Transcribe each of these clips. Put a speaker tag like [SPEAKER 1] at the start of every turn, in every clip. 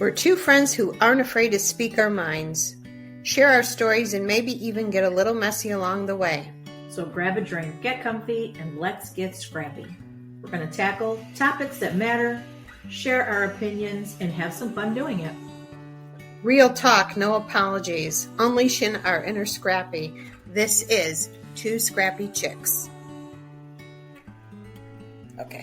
[SPEAKER 1] We're two friends who aren't afraid to speak our minds, share our stories, and maybe even get a little messy along the way.
[SPEAKER 2] So grab a drink, get comfy, and let's get scrappy. We're going to tackle topics that matter, share our opinions, and have some fun doing it.
[SPEAKER 1] Real talk, no apologies, unleashing our inner scrappy. This is Two Scrappy Chicks. Okay.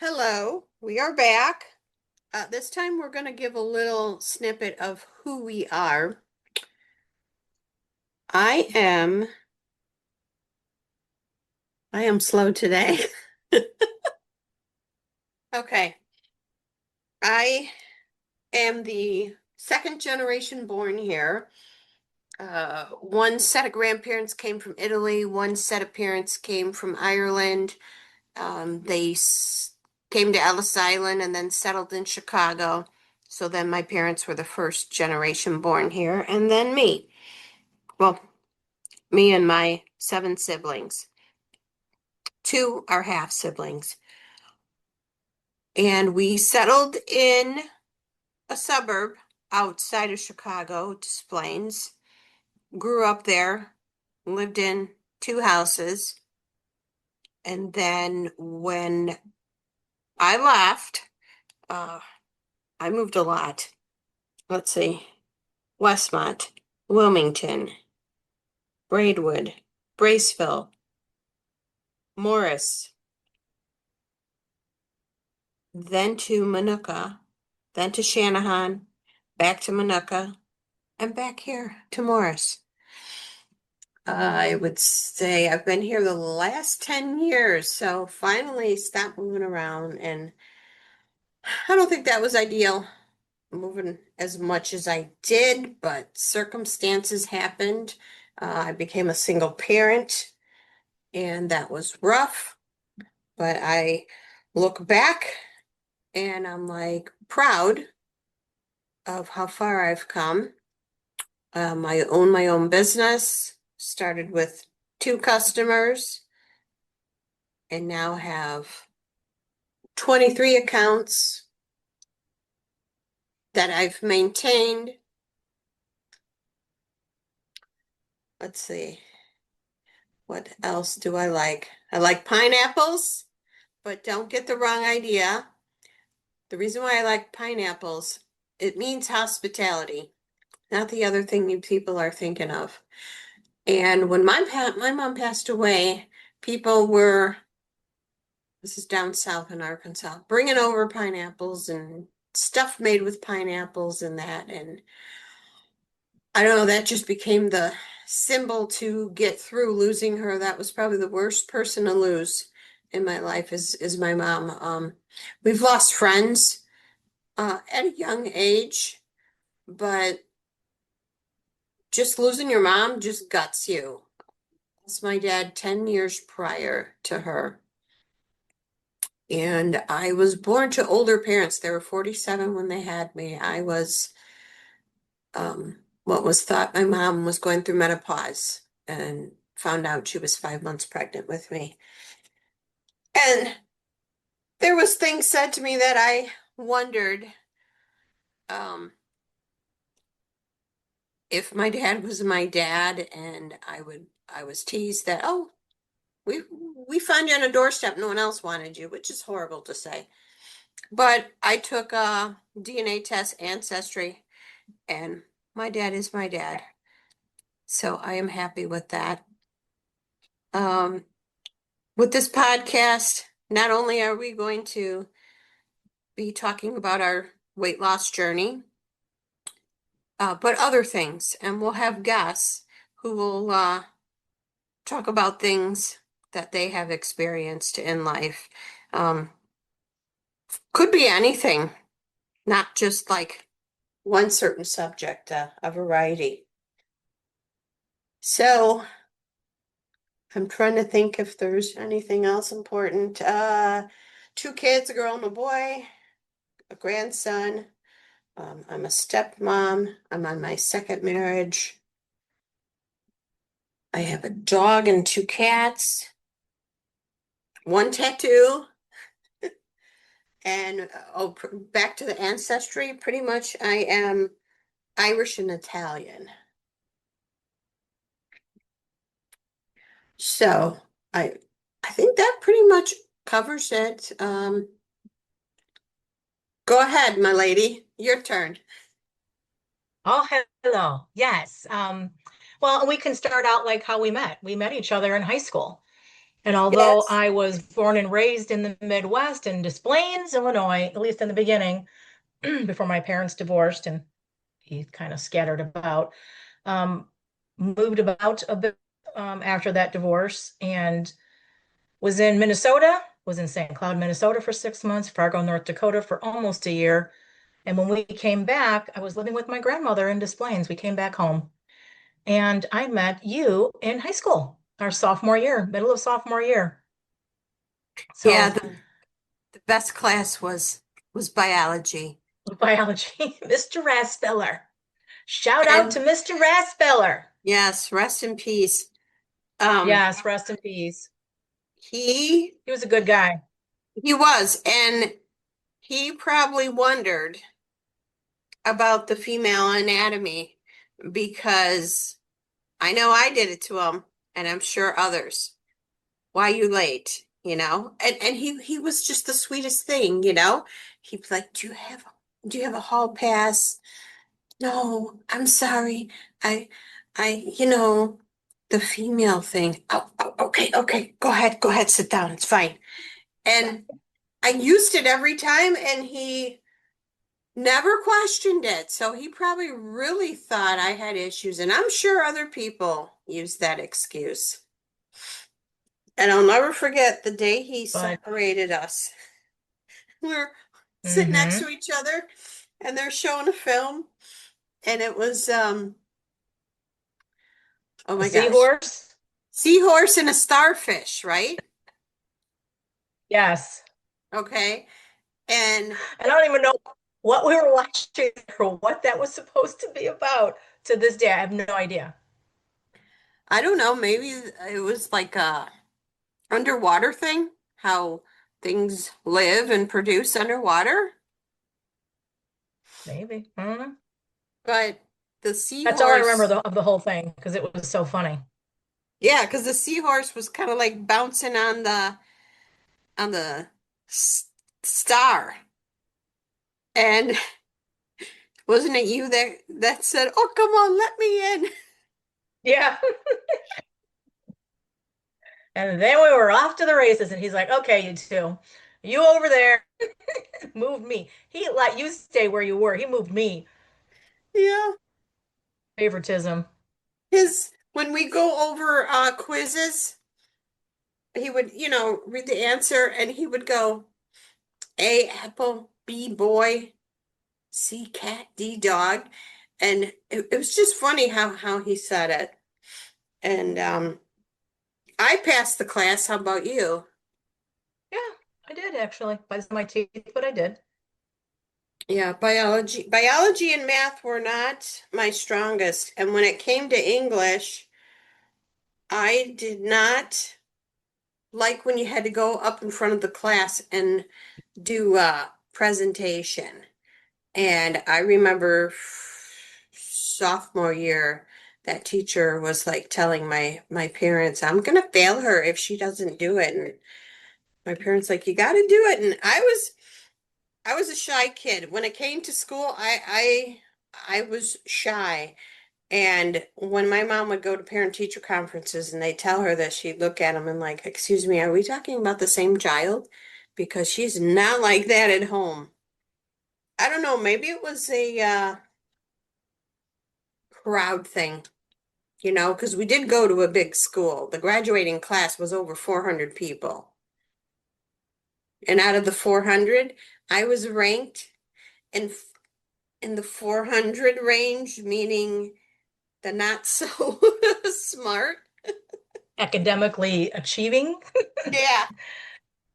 [SPEAKER 1] Hello, we are back. This time we're going to give a little snippet of who we are. I am slow today. Okay. I am the second generation born here. One set of grandparents came from Italy. One set of parents came from Ireland. They came to Ellis Island and then settled in Chicago. So then my parents were the first generation born here, and then me. Well, me and my 7 siblings. 2 are half siblings. And we settled in a suburb outside of Chicago, Des Plaines. Grew up there, lived in 2 houses. And then when I left, I moved a lot. Let's see, Westmont, Wilmington, Braidwood, Braceville, Morris, then to Minooka, then to Shanahan, back to Minooka, and back here to Morris. I would say I've been here the last 10 years, so finally stopped moving around, and I don't think that was ideal, moving as much as I did, but circumstances happened. I became a single parent, and that was rough, but I look back and I'm like proud of how far I've come. I own my own business, started with 2 customers, and now have 23 accounts that I've maintained. Let's see. What else do I like? I like pineapples, but don't get the wrong idea. The reason why I like pineapples, it means hospitality, not the other thing you people are thinking of. And when my mom passed away, people were, this is down south in Arkansas, bringing over pineapples and stuff made with pineapples and that. And I don't know, that just became the symbol to get through losing her. That was probably the worst person to lose in my life is my mom. We've lost friends at a young age, but just losing your mom just guts you. That's my dad 10 years prior to her. And I was born to older parents. They were 47 when they had me. I was what was thought my mom was going through menopause, and found out she was 5 months pregnant with me. And there was things said to me that I wondered if my dad was my dad, and I was teased that, oh, we found you on a doorstep, no one else wanted you, which is horrible to say. But I took a DNA test, Ancestry, and my dad is my dad. So I am happy with that. With this podcast, not only are we going to be talking about our weight loss journey, but other things. And we'll have guests who will talk about things that they have experienced in life. Um, could be anything, not just like one certain subject, a variety. So I'm trying to think if there's anything else important. Two kids, a girl and a boy, a grandson. I'm a stepmom. I'm on my second marriage. I have a dog and two cats, one tattoo, and back to the ancestry. Pretty much, I am Irish and Italian. So I, I think that pretty much covers it. Go ahead, my lady. Your turn.
[SPEAKER 3] Oh, hello. Yes. Well, we can start out like how we met. We met each other in high school. And although
[SPEAKER 1] Yes.
[SPEAKER 3] I was born and raised in the Midwest in Des Plaines, Illinois, at least in the beginning, before my parents divorced and he kind of scattered about, um, moved about a bit after that divorce and was in Minnesota, was in St. Cloud, Minnesota for 6 months, Fargo, North Dakota for almost a year. And when we came back, I was living with my grandmother in Des Plaines. We came back home. And I met you in high school, our sophomore year, middle of sophomore year.
[SPEAKER 1] Yeah,
[SPEAKER 3] So
[SPEAKER 1] the best class was biology.
[SPEAKER 3] biology, Mr. Rasfeller. Shout out
[SPEAKER 1] And
[SPEAKER 3] to Mr. Rasfeller.
[SPEAKER 1] yes, rest in peace. Um,
[SPEAKER 3] Yes, rest in peace.
[SPEAKER 1] he
[SPEAKER 3] He was a good guy.
[SPEAKER 1] he was, and he probably wondered about the female anatomy because I know I did it to him, and I'm sure others. Why you late? And he was just the sweetest thing. He'd be like, do you have a hall pass? No, I'm sorry. I I the female thing. Oh, okay. Go ahead, sit down. It's fine. And I used it every time, and he never questioned it. So he probably really thought I had issues, and I'm sure other people use that excuse. And I'll never forget the day he
[SPEAKER 3] But
[SPEAKER 1] separated us. We're sitting next
[SPEAKER 3] mm-hmm.
[SPEAKER 1] to each other, and they're showing a film, and it was oh
[SPEAKER 3] A
[SPEAKER 1] my gosh,
[SPEAKER 3] seahorse?
[SPEAKER 1] seahorse and a starfish, right?
[SPEAKER 3] Yes.
[SPEAKER 1] Okay. And
[SPEAKER 3] I don't even know what we were watching or what that was supposed to be about. To this day, I have no idea.
[SPEAKER 1] I don't know, maybe it was like a underwater thing, how things live and produce underwater.
[SPEAKER 3] Maybe. I don't know.
[SPEAKER 1] But the
[SPEAKER 3] That's all I remember
[SPEAKER 1] seahorse,
[SPEAKER 3] of the whole thing because it was so funny.
[SPEAKER 1] yeah, because the seahorse was kind of like bouncing on the star. And wasn't it you that said, "Oh, come on, let me in"?
[SPEAKER 3] Yeah. And then we were off to the races, and he's like, "Okay, you two, you over there, move me." He let you stay where you were. He moved me.
[SPEAKER 1] Yeah.
[SPEAKER 3] Favoritism.
[SPEAKER 1] His when we go over quizzes, he would, read the answer and he would go A apple, B boy, C cat, D dog. And it was just funny how he said it. And I passed the class. How about you?
[SPEAKER 3] Yeah, I did actually. By my teeth, but I did.
[SPEAKER 1] Yeah, biology and math were not my strongest. And when it came to English, I did not like when you had to go up in front of the class and do a presentation. And I remember sophomore year, that teacher was like telling my parents, I'm gonna fail her if she doesn't do it. And my parents like, you gotta do it. And I was a shy kid. When it came to school, I was shy. And when my mom would go to parent teacher conferences and they tell her this, she'd look at them and like, excuse me, are we talking about the same child? Because she's not like that at home. I don't know, maybe it was a crowd thing. you know, because we did go to a big school. The graduating class was over 400 people. And out of the 400, I was ranked in in the 400 range, meaning the not so smart.
[SPEAKER 3] Academically achieving
[SPEAKER 1] Yeah.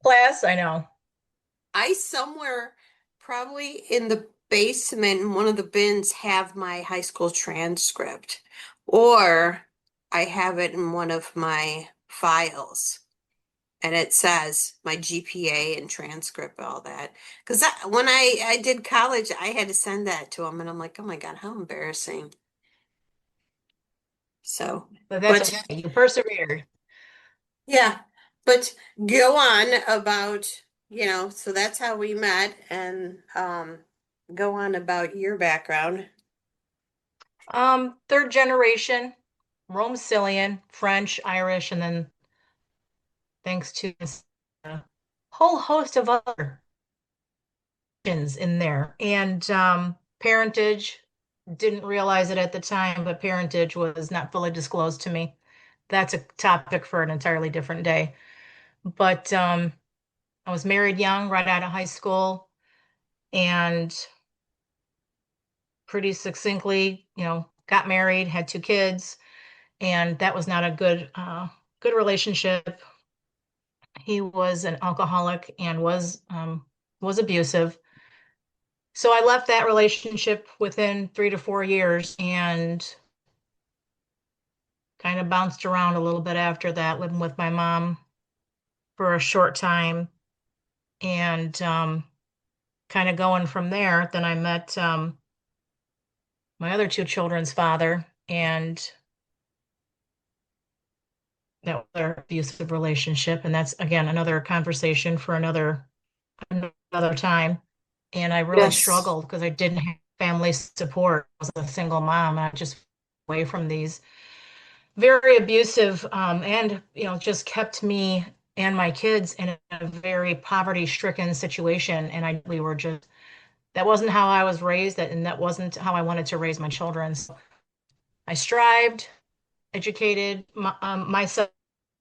[SPEAKER 3] class, I know.
[SPEAKER 1] I somewhere probably in the basement in one of the bins have my high school transcript, or I have it in one of my files. And it says my GPA and transcript, all that. Because when I did college, I had to send that to them, and I'm like, oh my God, how embarrassing. So,
[SPEAKER 3] But that's
[SPEAKER 1] but
[SPEAKER 3] okay. You persevered.
[SPEAKER 1] yeah, but go on about, you know, so that's how we met, and go on about your background.
[SPEAKER 3] Third generation, Rome Sicilian, French, Irish, and then thanks to a whole host of other in there. And parentage, didn't realize it at the time, but parentage was not fully disclosed to me. That's a topic for an entirely different day. But I was married young, right out of high school, and pretty succinctly, got married, had 2 kids, and that was not a good relationship. He was an alcoholic and was abusive. So I left that relationship within 3 to 4 years and kind of bounced around a little bit after that, living with my mom for a short time and kind of going from there. Then I met my other 2 children's father, and that was our abusive relationship. And that's again another conversation for another time. And I really
[SPEAKER 1] Yes.
[SPEAKER 3] struggled because I didn't have family support. I was a single mom. I just away from these very abusive and just kept me and my kids in a very poverty-stricken situation. And we were just that wasn't how I was raised, and that wasn't how I wanted to raise my children. So I strived, educated myself,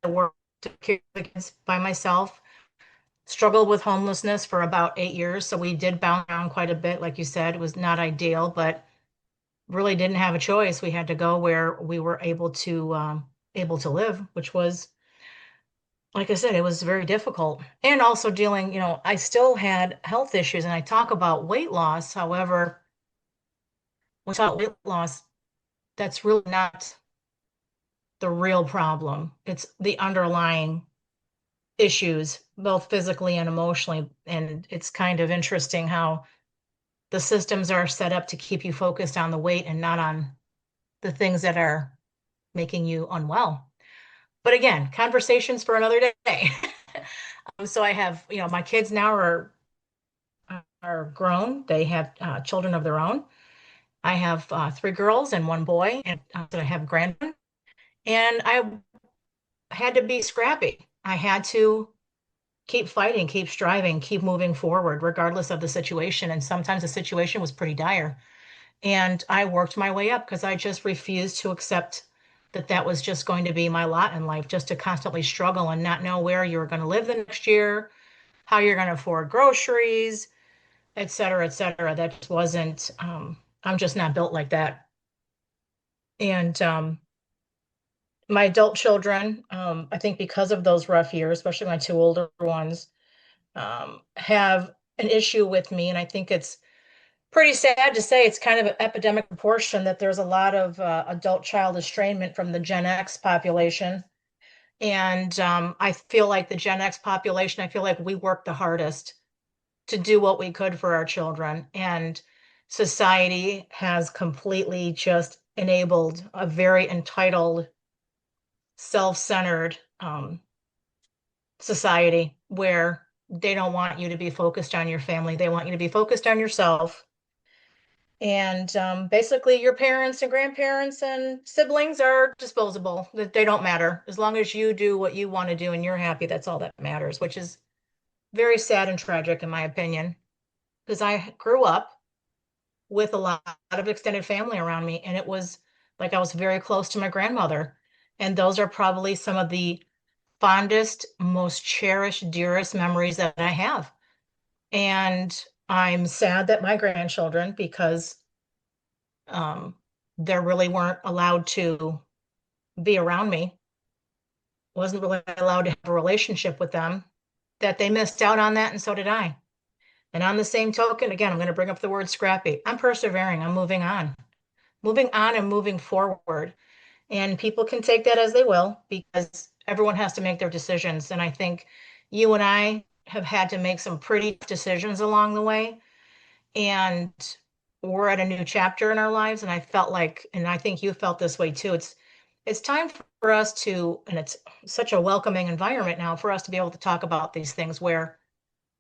[SPEAKER 3] worked to care for the kids by myself. Struggled with homelessness for about 8 years, so we did bounce around quite a bit. Like you said, it was not ideal, but really didn't have a choice. We had to go where we were able to live, which was, like I said, it was very difficult. And also dealing, I still had health issues, and I talk about weight loss. However, when we talk about weight loss, that's really not the real problem. It's the underlying issues, both physically and emotionally. And it's kind of interesting how the systems are set up to keep you focused on the weight and not on the things that are making you unwell. But again, conversations for another day. So I have, my kids now are grown. They have children of their own. I have 3 girls and 1 boy, and I have grandchildren. And I had to be scrappy. I had to keep fighting, keep striving, keep moving forward, regardless of the situation. And sometimes the situation was pretty dire. And I worked my way up because I just refused to accept that that was just going to be my lot in life, just to constantly struggle and not know where you were going to live the next year, how you're going to afford groceries, et cetera, et cetera. That just wasn't, I'm just not built like that. And my adult children, I think because of those rough years, especially my 2 older ones, have an issue with me. And I think it's pretty sad to say it's kind of an epidemic proportion that there's a lot of adult child estrangement from the Gen X population. And I feel like the Gen X population, I feel like we worked the hardest to do what we could for our children. And society has completely just enabled a very entitled, self-centered society where they don't want you to be focused on your family. They want you to be focused on yourself. And basically, your parents and grandparents and siblings are disposable. They don't matter. As long as you do what you want to do and you're happy, that's all that matters, which is very sad and tragic, in my opinion, because I grew up with a lot of extended family around me, and it was Like I was very close to my grandmother. And those are probably some of the fondest, most cherished, dearest memories that I have. And I'm sad that my grandchildren, because um, they really weren't allowed to be around me, wasn't really allowed to have a relationship with them, that they missed out on that, and so did I. And on the same token, again, I'm going to bring up the word scrappy. I'm persevering. I'm moving on and moving forward. And people can take that as they will because everyone has to make their decisions. And I think you and I have had to make some pretty decisions along the way. And we're at a new chapter in our lives. And I felt like, and I think you felt this way too. It's time for us to, and it's such a welcoming environment now for us to be able to talk about these things where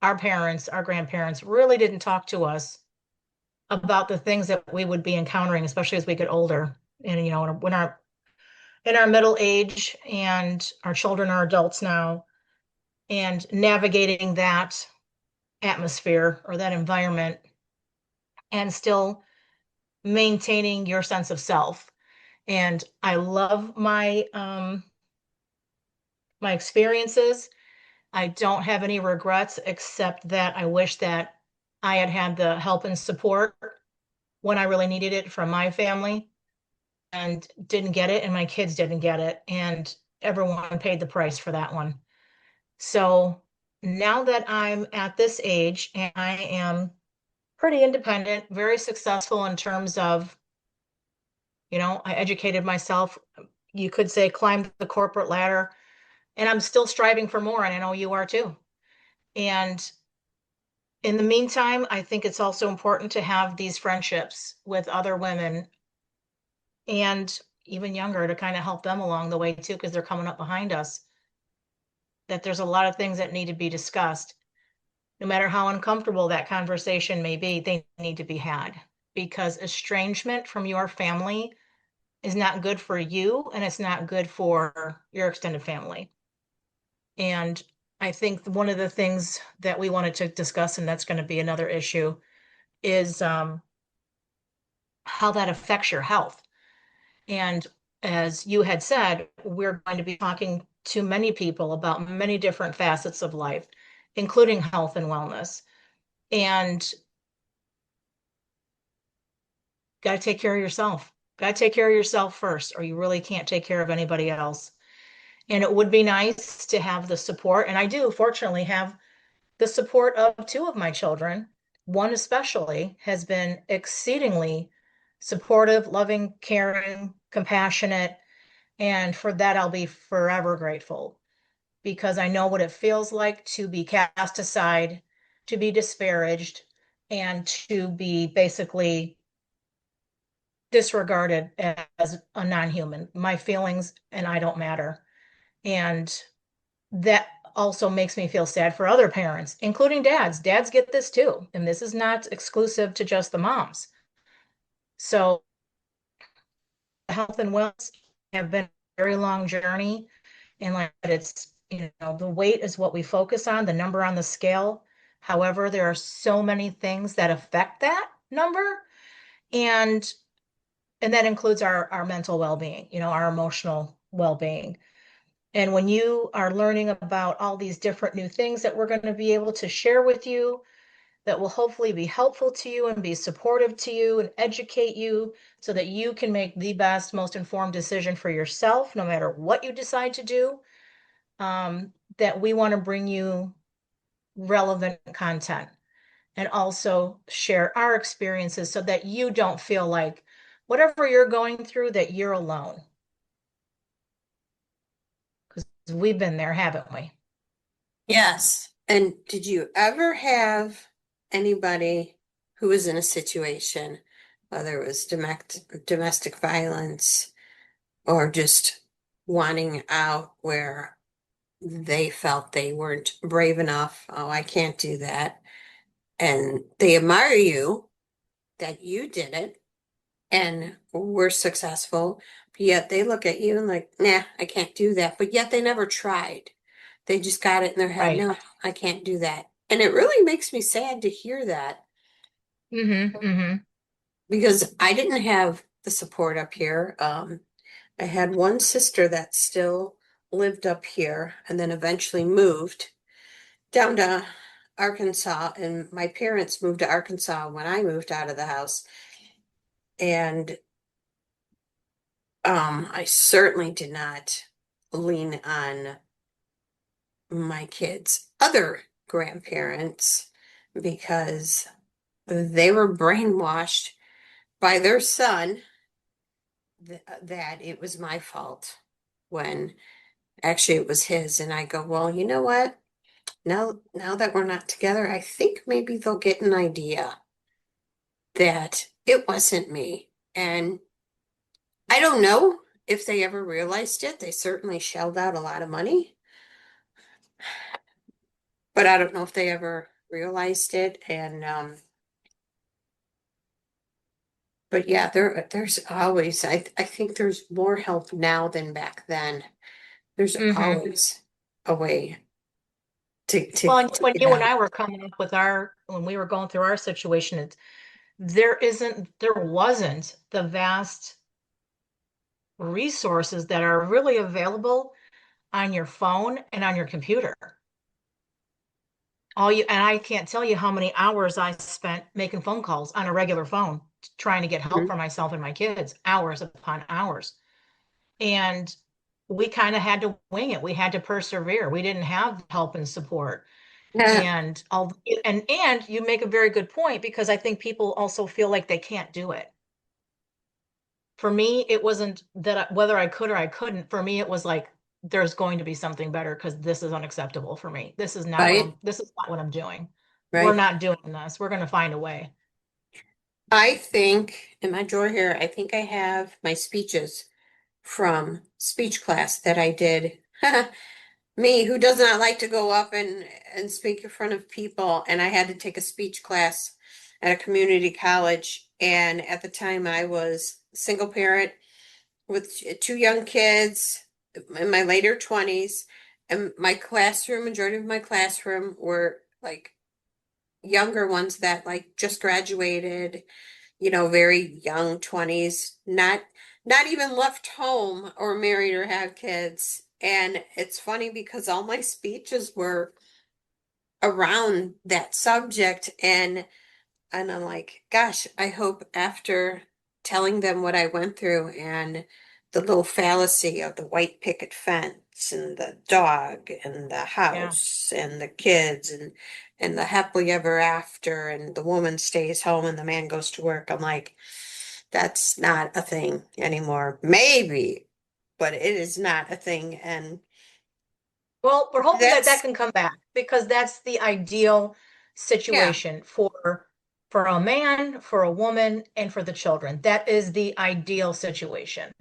[SPEAKER 3] our parents, our grandparents really didn't talk to us about the things that we would be encountering, especially as we get older. And, you know, when our in our middle age and our children are adults now, and navigating that atmosphere or that environment and still maintaining your sense of self. And I love my experiences. I don't have any regrets except that I wish that I had had the help and support when I really needed it from my family and didn't get it, and my kids didn't get it, and everyone paid the price for that one. So now that I'm at this age and I am pretty independent, very successful in terms of, you know, I educated myself, you could say climbed the corporate ladder, and I'm still striving for more, and I know you are too. And in the meantime, I think it's also important to have these friendships with other women and even younger to kind of help them along the way too, because they're coming up behind us. That there's a lot of things that need to be discussed. No matter how uncomfortable that conversation may be, they need to be had because estrangement from your family is not good for you and it's not good for your extended family. And I think one of the things that we wanted to discuss, and that's going to be another issue, is how that affects your health. And as you had said, we're going to be talking to many people about many different facets of life, including health and wellness. And got to take care of yourself. Got to take care of yourself first, or you really can't take care of anybody else. And it would be nice to have the support. And I do, fortunately, have the support of two of my children. One especially has been exceedingly supportive, loving, caring, compassionate. And for that, I'll be forever grateful because I know what it feels like to be cast aside, to be disparaged, and to be basically disregarded as a non-human. My feelings and I don't matter. And that also makes me feel sad for other parents, including dads. Dads get this too. And this is not exclusive to just the moms. So health and wellness have been a very long journey. And like it's, you know, the weight is what we focus on, the number on the scale. However, there are so many things that affect that number. And that includes our mental well-being, you know, our emotional well-being. And when you are learning about all these different new things that we're going to be able to share with you, that will hopefully be helpful to you and be supportive to you and educate you so that you can make the best, most informed decision for yourself, no matter what you decide to do, that we want to bring you relevant content and also share our experiences so that you don't feel like whatever you're going through, that you're alone. Because we've been there, haven't we?
[SPEAKER 1] Yes. And did you ever have anybody who was in a situation, whether it was domestic violence or just wanting out, where they felt they weren't brave enough? Oh, I can't do that. And they admire you that you did it and were successful, but yet they look at you and like, nah, I can't do that. But yet they never tried. They just got it in their head.
[SPEAKER 3] Right.
[SPEAKER 1] No, I can't do that. And it really makes me sad to hear that
[SPEAKER 3] Mm-hmm, mm-hmm.
[SPEAKER 1] because I didn't have the support up here. I had one sister that still lived up here and then eventually moved down to Arkansas, and my parents moved to Arkansas when I moved out of the house. And I certainly did not lean on my kids' other grandparents because they were brainwashed by their son that it was my fault when actually it was his. And I go, well, you know what? Now that we're not together, I think maybe they'll get an idea that it wasn't me. And I don't know if they ever realized it. They certainly shelled out a lot of money, but I don't know if they ever realized it. And but yeah, there's always I think there's more help now than back then. There's
[SPEAKER 3] Mhm.
[SPEAKER 1] always a way to
[SPEAKER 3] Well, and when
[SPEAKER 1] get
[SPEAKER 3] you and
[SPEAKER 1] out.
[SPEAKER 3] I were coming up with when we were going through our situation, there wasn't the vast resources that are really available on your phone and on your computer. And I can't tell you how many hours I spent making phone calls on a regular phone, trying to get help
[SPEAKER 1] Mhm.
[SPEAKER 3] for myself and my kids, hours upon hours. And we kind of had to wing it. We had to persevere. We didn't have help and support.
[SPEAKER 1] Yeah,
[SPEAKER 3] And you make a very good point, because I think people also feel like they can't do it. For me, it wasn't whether I could or I couldn't. For me, it was like, there's going to be something better, because this is unacceptable for me.
[SPEAKER 1] right,
[SPEAKER 3] This is not what I'm doing. We're
[SPEAKER 1] right.
[SPEAKER 3] not doing this. We're going to find a way.
[SPEAKER 1] I think in my drawer here, I think I have my speeches from speech class that I did. Me, who does not like to go up and speak in front of people, and I had to take a speech class at a community college. And at the time, I was a single parent with two young kids in my later 20s, and my classroom, majority of my classroom were like younger ones that like just graduated, very young 20s, not even left home or married or have kids. And it's funny because all my speeches were around that subject, and I'm like, gosh, I hope after telling them what I went through and the little fallacy of the white picket fence and the dog and the
[SPEAKER 3] Yeah.
[SPEAKER 1] house and the kids and the happily ever after and the woman stays home and the man goes to work. I'm like, that's not a thing anymore. Maybe, but it is not a thing. And
[SPEAKER 3] Well, we're hoping that that
[SPEAKER 1] that's,
[SPEAKER 3] can come back, because that's the ideal
[SPEAKER 1] yeah,
[SPEAKER 3] situation for a man, for a woman, and for the children. That is the ideal situation.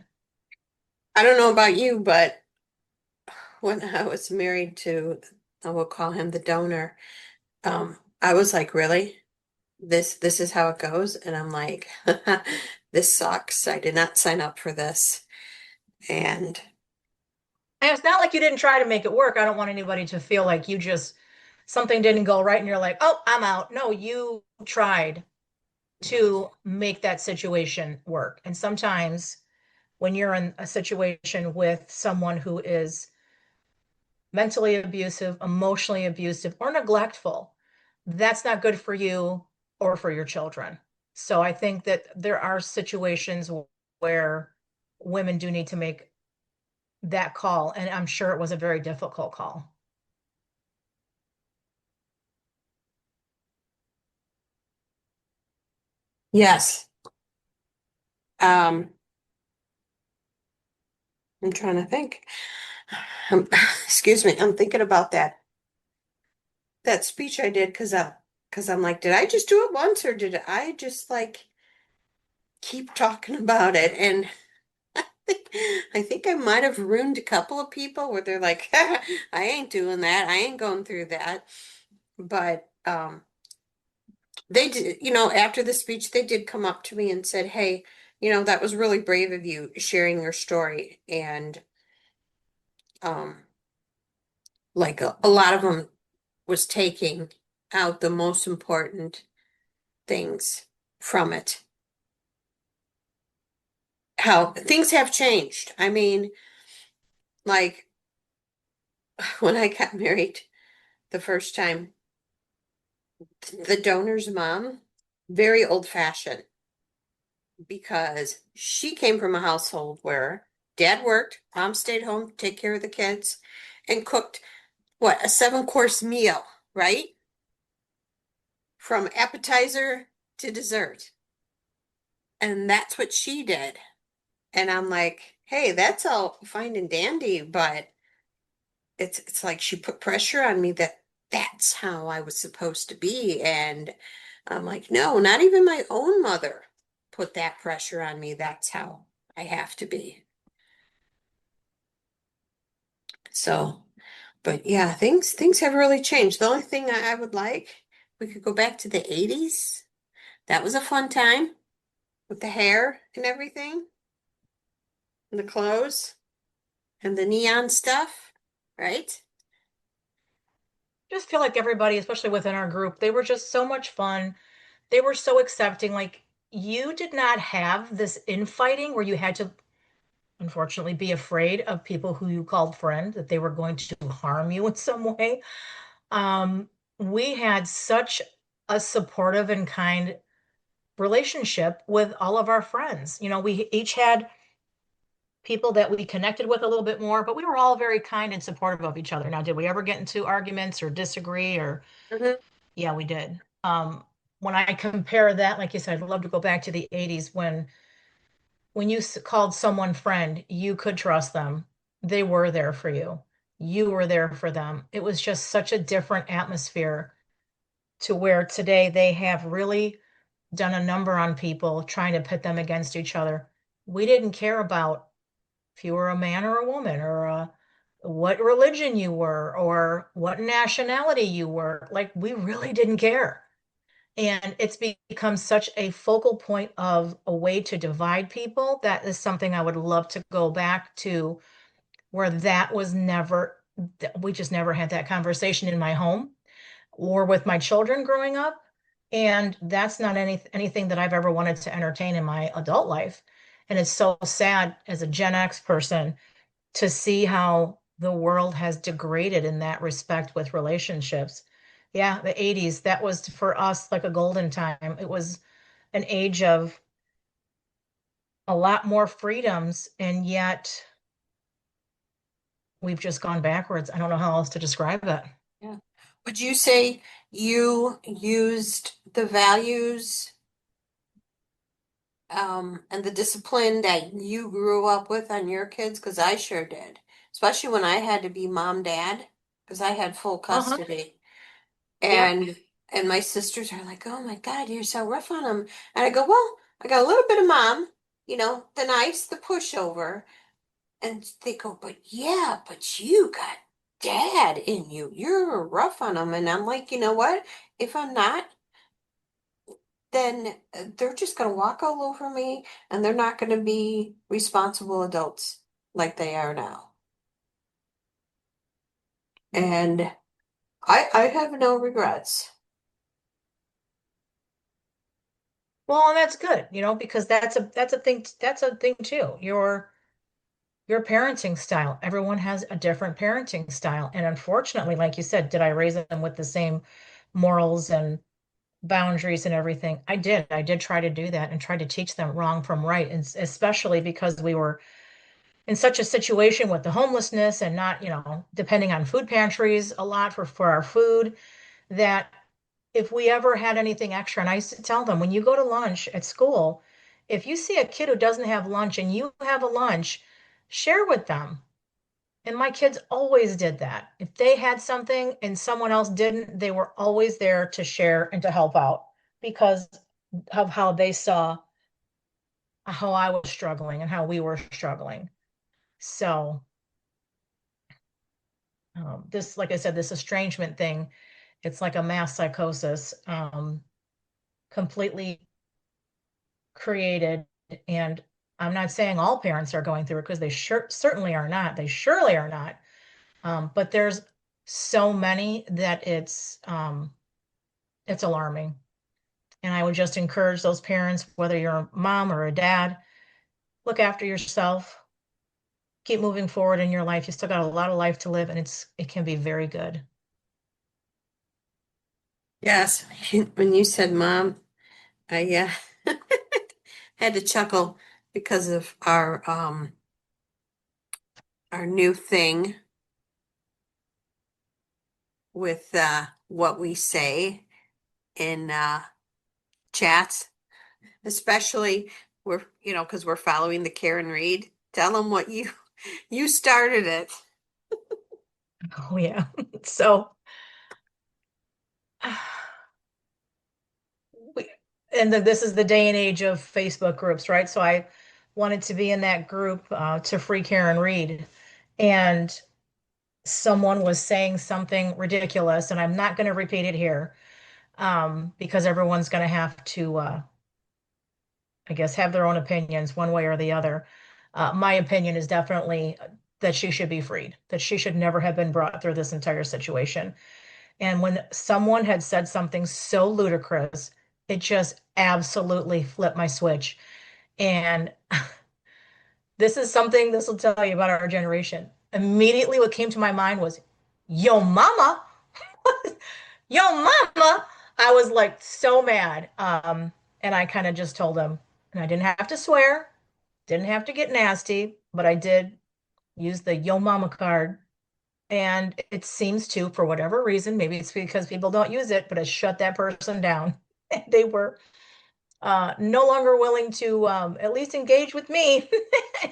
[SPEAKER 1] I don't know about you, but when I was married to, I will call him the donor, I was like, really? This is how it goes? And I'm like, this sucks. I did not sign up for this. And
[SPEAKER 3] And it's not like you didn't try to make it work. I don't want anybody to feel like something didn't go right and you're like, oh, I'm out. No, you tried to make that situation work. And sometimes when you're in a situation with someone who is mentally abusive, emotionally abusive, or neglectful, that's not good for you or for your children. So I think that there are situations where women do need to make that call. And I'm sure it was a very difficult call.
[SPEAKER 1] yes, um, I'm trying to think. Excuse me, I'm thinking about that speech I did because I'm like, did I just do it once or did I just like keep talking about it? And I think I might have ruined a couple of people where they're like, I ain't doing that. I ain't going through that. But they did, after the speech, they did come up to me and said, hey, that was really brave of you sharing your story. And um, like a lot of them was taking out the most important things from it. how things have changed. I mean, like when I got married the first time, the donor's mom, very old fashioned because she came from a household where dad worked, mom stayed home, to take care of the kids, and cooked what, a 7 course meal, right? From appetizer to dessert. And that's what she did. And I'm like, hey, that's all fine and dandy, but it's like she put pressure on me that that's how I was supposed to be. And I'm like, no, not even my own mother put that pressure on me. That's how I have to be. So, but yeah, things have really changed. The only thing I would like, we could go back to the 80s. That was a fun time with the hair and everything, and the clothes and the neon stuff, right?
[SPEAKER 3] Just feel like everybody, especially within our group, they were just so much fun. They were so accepting. Like you did not have this infighting where you had to unfortunately be afraid of people who you called friend, that they were going to harm you in some way. We had such a supportive and kind relationship with all of our friends. You know, we each had people that we connected with a little bit more, but we were all very kind and supportive of each other. Now, did we ever get into arguments or disagree or
[SPEAKER 1] Mhm.
[SPEAKER 3] yeah, we did. When I compare that, like you said, I'd love to go back to the 80s when you called someone friend, you could trust them. They were there for you. You were there for them. It was just such a different atmosphere to where today they have really done a number on people trying to pit them against each other. We didn't care about if you were a man or a woman or what religion you were or what nationality you were. Like, we really didn't care. And it's become such a focal point of a way to divide people. That is something I would love to go back to where that was never, we just never had that conversation in my home or with my children growing up. And that's not anything that I've ever wanted to entertain in my adult life. And it's so sad as a Gen X person to see how the world has degraded in that respect with relationships. Yeah, the 80s, that was for us like a golden time. It was an age of a lot more freedoms, and yet we've just gone backwards. I don't know how else to describe it.
[SPEAKER 1] Yeah. Would you say you used the values and the discipline that you grew up with on your kids? Because I sure did, especially when I had to be mom, dad, because I had full
[SPEAKER 3] Uh-huh.
[SPEAKER 1] custody.
[SPEAKER 3] Yep.
[SPEAKER 1] And my sisters are like, "Oh my God, you're so rough on them." And I go, "Well, I got a little bit of mom, the nice, the pushover." And they go, "But yeah, but you got dad in you. You're rough on them." And I'm like, you know what? If I'm not, then they're just going to walk all over me and they're not going to be responsible adults like they are now. And I have no regrets.
[SPEAKER 3] Well, and that's good, because that's a thing too. Your parenting style. Everyone has a different parenting style. And unfortunately, like you said, did I raise them with the same morals and boundaries and everything? I did. I did try to do that and try to teach them wrong from right. And especially because we were in such a situation with the homelessness and not, depending on food pantries a lot for our food, that if we ever had anything extra, and I used to tell them, when you go to lunch at school, if you see a kid who doesn't have lunch and you have a lunch, share with them. And my kids always did that. If they had something and someone else didn't, they were always there to share and to help out because of how they saw how I was struggling and how we were struggling. So, this, like I said, this estrangement thing, it's like a mass psychosis, completely created. And I'm not saying all parents are going through it because they certainly are not. They surely are not. But there's so many that it's alarming. And I would just encourage those parents, whether you're a mom or a dad, look after yourself, keep moving forward in your life. You still got a lot of life to live, and it can be very good.
[SPEAKER 1] Yes. When you said mom, I had to chuckle because of our new thing with what we say in chats, especially because we're following the Karen Reed. Tell them what you started it.
[SPEAKER 3] Oh yeah. So we, and this is the day and age of Facebook groups, right? So I wanted to be in that group to free Karen Reed, and someone was saying something ridiculous, and I'm not going to repeat it here because everyone's going to have to, I guess, have their own opinions one way or the other. My opinion is definitely that she should be freed, that she should never have been brought through this entire situation. And when someone had said something so ludicrous, it just absolutely flipped my switch. And this will tell you about our generation. Immediately, what came to my mind was, yo, mama, yo, mama. I was like so mad. And I kind of just told him, and I didn't have to swear, didn't have to get nasty, but I did use the yo mama card. And it seems to, for whatever reason, maybe it's because people don't use it, but it shut that person down. They were no longer willing to at least engage with me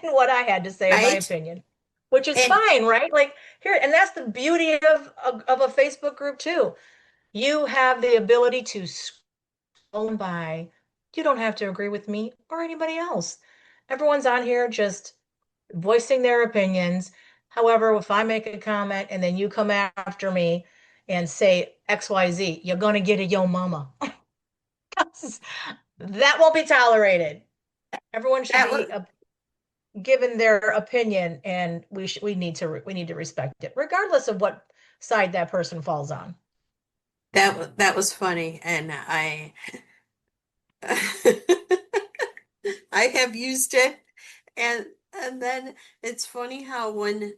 [SPEAKER 3] in what I had to say, in my
[SPEAKER 1] Right?
[SPEAKER 3] opinion, which is
[SPEAKER 1] And
[SPEAKER 3] fine, right? Like here, and that's the beauty of a Facebook group too. You have the ability to scroll by. You don't have to agree with me or anybody else. Everyone's on here just voicing their opinions. However, if I make a comment and then you come after me and say XYZ, you're going to get a yo mama. That won't be tolerated. Everyone should
[SPEAKER 1] that
[SPEAKER 3] be
[SPEAKER 1] was
[SPEAKER 3] given their opinion, and we need to respect it, regardless of what side that person falls on.
[SPEAKER 1] that was funny, and I have used it, and then it's funny how when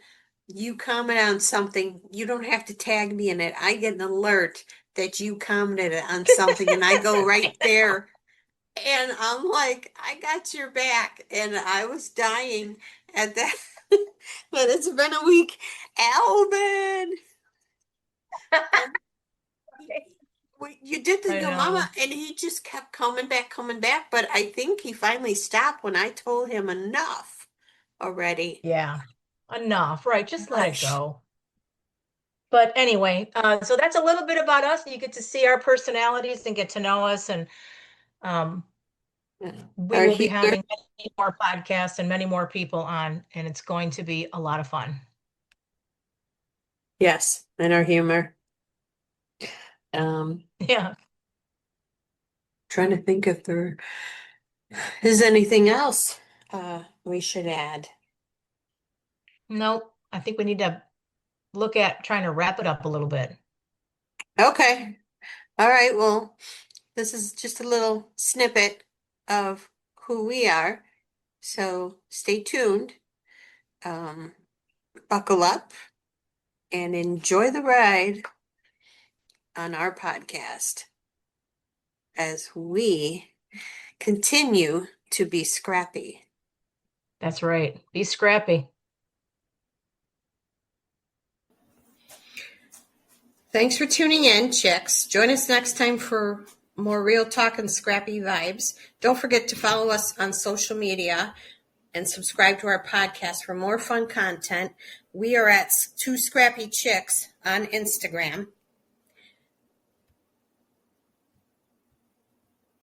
[SPEAKER 1] you comment on something, you don't have to tag me in it. I get an alert that you commented on something, and I go right there, and I'm like, I got your back, and I was dying at that. But it's been a week, Alvin. And you did the
[SPEAKER 3] I
[SPEAKER 1] your mama,
[SPEAKER 3] know.
[SPEAKER 1] and he just kept coming back. But I think he finally stopped when I told him enough already.
[SPEAKER 3] Yeah, enough, right? Just let it
[SPEAKER 1] Gosh.
[SPEAKER 3] go. But anyway, so that's a little bit about us. You get to see our personalities and get to know us, and um, we
[SPEAKER 1] Our
[SPEAKER 3] will be
[SPEAKER 1] humor,
[SPEAKER 3] having many more podcasts and many more people on, and it's going to be a lot of fun.
[SPEAKER 1] yes, and our humor. Um,
[SPEAKER 3] Yeah.
[SPEAKER 1] Trying to think if there is anything else we should add.
[SPEAKER 3] No, I think we need to look at trying to wrap it up a little bit.
[SPEAKER 1] Okay. All right. Well, this is just a little snippet of who we are. So stay tuned. Um, Buckle up and enjoy the ride on our podcast as we continue to be scrappy.
[SPEAKER 3] That's right. Be scrappy.
[SPEAKER 1] Thanks for tuning in, chicks. Join us next time for more real talk and scrappy vibes. Don't forget to follow us on social media and subscribe to our podcast for more fun content. We are at Two Scrappy Chicks on Instagram.